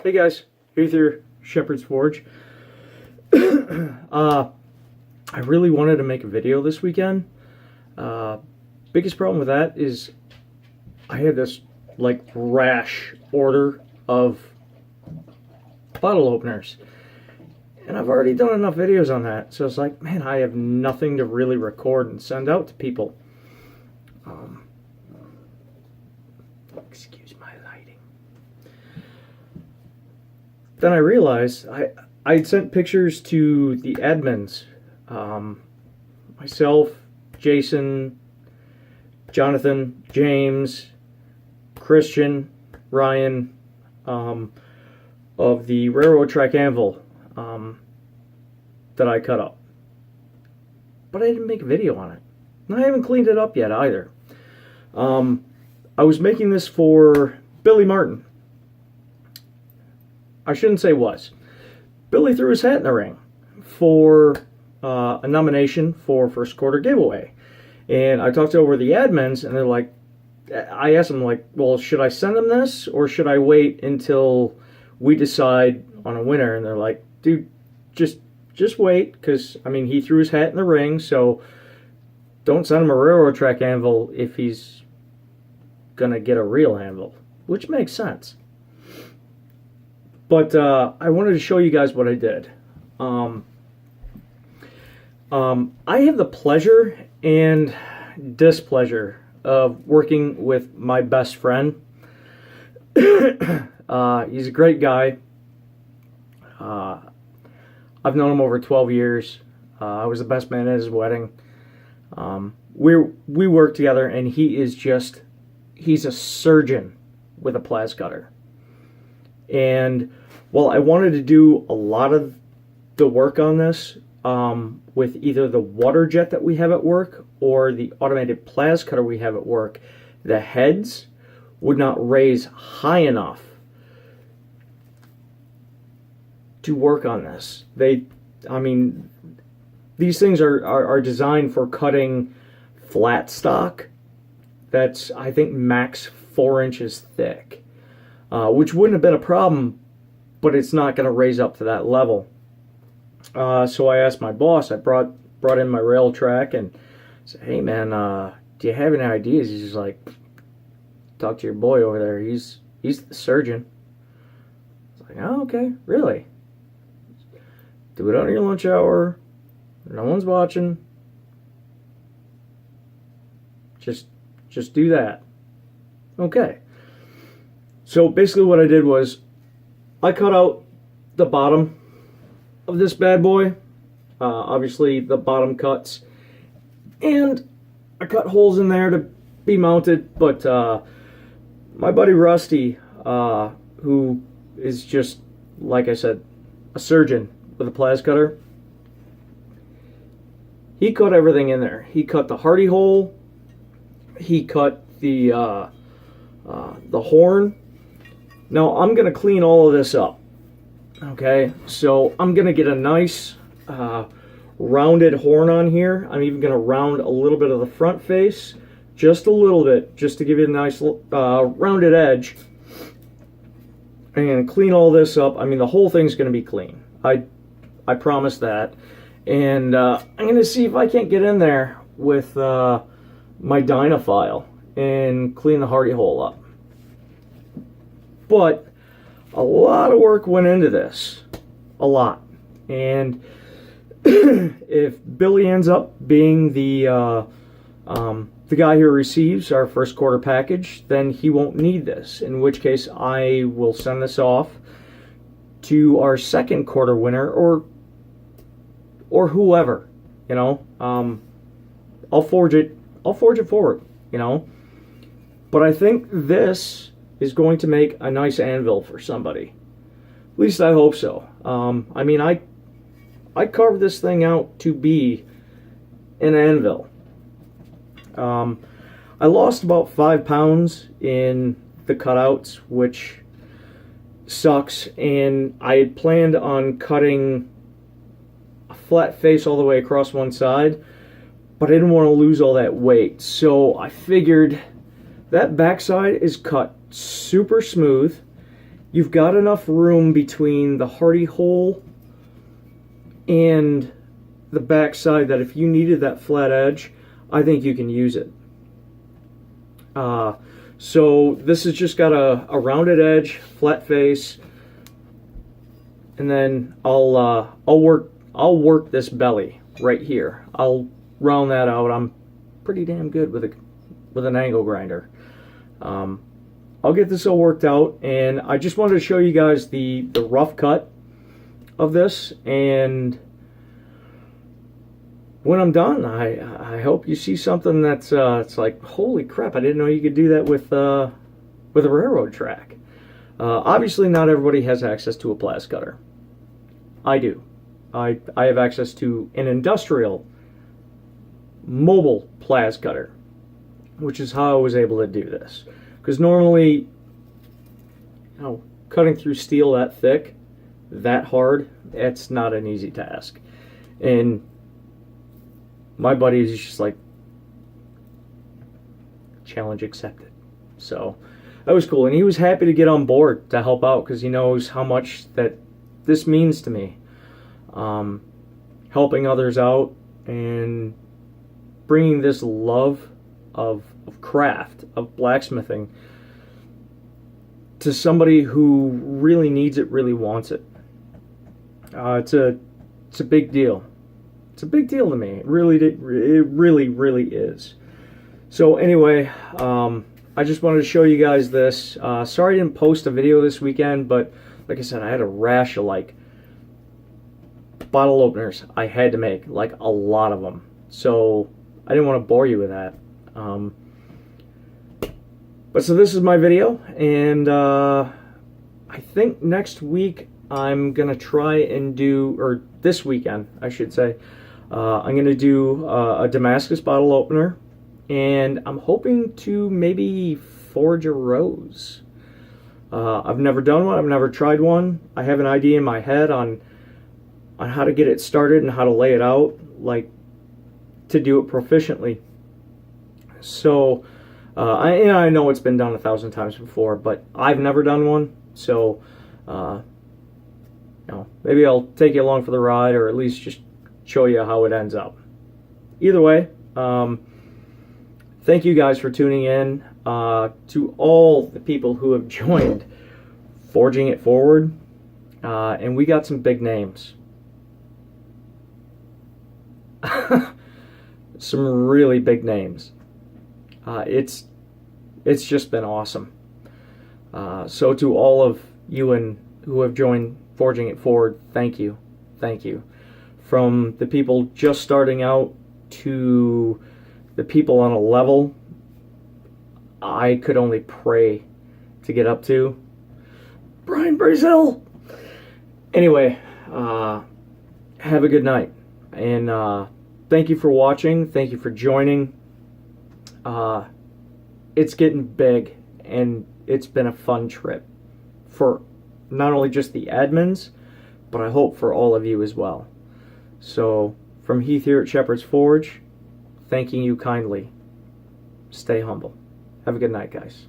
Hey guys, here's your Shepherd's Forge. I really wanted to make a video this weekend. Biggest problem with that is I had this like rash order of bottle openers. And I've already done enough videos on that. So it's like, man, I have nothing to really record and send out to people. Excuse my lighting. Then I realized I'd sent pictures to the admins. Myself, Jason, Jonathan, James, Christian, Ryan, of the railroad track anvil that I cut up. But I didn't make a video on it. And I haven't cleaned it up yet either. I was making this for Billy Martin. I shouldn't say was. Billy threw his hat in the ring for a nomination for first quarter giveaway. And I talked over the admins, and they're like, I asked them, like, well, should I send them this, or should I wait until we decide on a winner? And they're like, dude, just wait, because, I mean, he threw his hat in the ring, so don't send him a railroad track anvil if he's going to get a real anvil, which makes sense. But I wanted to show you guys what I did. I have the pleasure and displeasure of working with my best friend. He's a great guy. I've known him over 12 years. I was the best man at his wedding. We work together, and he's a surgeon with a plas cutter. And while I wanted to do a lot of the work on this with either the water jet that we have at work or the automated plas cutter we have at work, the heads would not raise high enough to work on this. These things are designed for cutting flat stock that's, I think, max 4 inches thick. Which wouldn't have been a problem, but it's not going to raise up to that level. So I asked my boss. I brought in my rail track and said, "Hey man, do you have any ideas?" He's just like, "Talk to your boy over there. He's the surgeon." I was like, "Oh, okay, really? Do it on your lunch hour. No one's watching. Just do that." Okay. So basically what I did was I cut out the bottom of this bad boy, obviously the bottom cuts, and I cut holes in there to be mounted, but my buddy Rusty, who is just, like I said, a surgeon with a plas cutter, he cut everything in there. He cut the hardy hole, he cut the horn. Now, I'm going to clean all of this up, okay? So, I'm going to get a nice rounded horn on here. I'm even going to round a little bit of the front face, just a little bit, just to give it a nice rounded edge. And clean all this up. I mean, the whole thing's going to be clean. I promise that. And I'm going to see if I can't get in there with my Dynafile and clean the hardy hole up. But a lot of work went into this. A lot. And if Billy ends up being the guy who receives our first quarter package, then he won't need this. In which case, I will send this off to our second quarter winner or whoever. You know, I'll forge it forward. You know, but I think this is going to make a nice anvil for somebody. At least I hope so. I mean, I carved this thing out to be an anvil. I lost about 5 pounds in the cutouts, which sucks, and I had planned on cutting a flat face all the way across one side, but I didn't want to lose all that weight, so I figured that backside is cut super smooth. you've got enough room between the hardy hole and the back side that if you needed that flat edge, I think you can use it. So this has just got a rounded edge, flat face, and then I'll work this belly right here. I'll round that out. I'm pretty damn good with an angle grinder. I'll get this all worked out, and I just wanted to show you guys the rough cut of this, and when I'm done, I hope you see something that's it's like, holy crap, I didn't know you could do that with a railroad track. Obviously, not everybody has access to a plas cutter. I do. I have access to an industrial mobile plas cutter, which is how I was able to do this. Because normally, cutting through steel that thick, that hard, it's not an easy task. And my buddy is just like, challenge accepted. So that was cool, and he was happy to get on board to help out because he knows how much that this means to me. Helping others out and bringing this love of craft, of blacksmithing, to somebody who really needs it, really wants it. It's a big deal. It's a big deal to me. It really is. So anyway, I just wanted to show you guys this. Sorry I didn't post a video this weekend, but like I said, I had a rash of like bottle openers I had to make, like a lot of them. So I didn't want to bore you with that. But so this is my video, and I think next week I'm gonna try and do, or this weekend I should say, I'm gonna do a Damascus bottle opener, and I'm hoping to maybe forge a rose. I've never done one. I've never tried one. I have an idea in my head on how to get it started and how to lay it out, like to do it proficiently. So I know it's been done 1,000 times before, but I've never done one. So maybe I'll take you along for the ride, or at least just show you how it ends up. Either way, thank you guys for tuning in. To all the people who have joined Forging It Forward, and we got some big names. Some really big names. It's just been awesome. So to all of you who have joined Forging It Forward, thank you. From the people just starting out to the people on a level I could only pray to get up to. Brian Brazil! Anyway, have a good night. And thank you for watching. Thank you for joining. It's getting big, and it's been a fun trip for not only just the admins, but I hope for all of you as well. So, from Heath here at Shepherd's Forge, thanking you kindly. Stay humble. Have a good night, guys.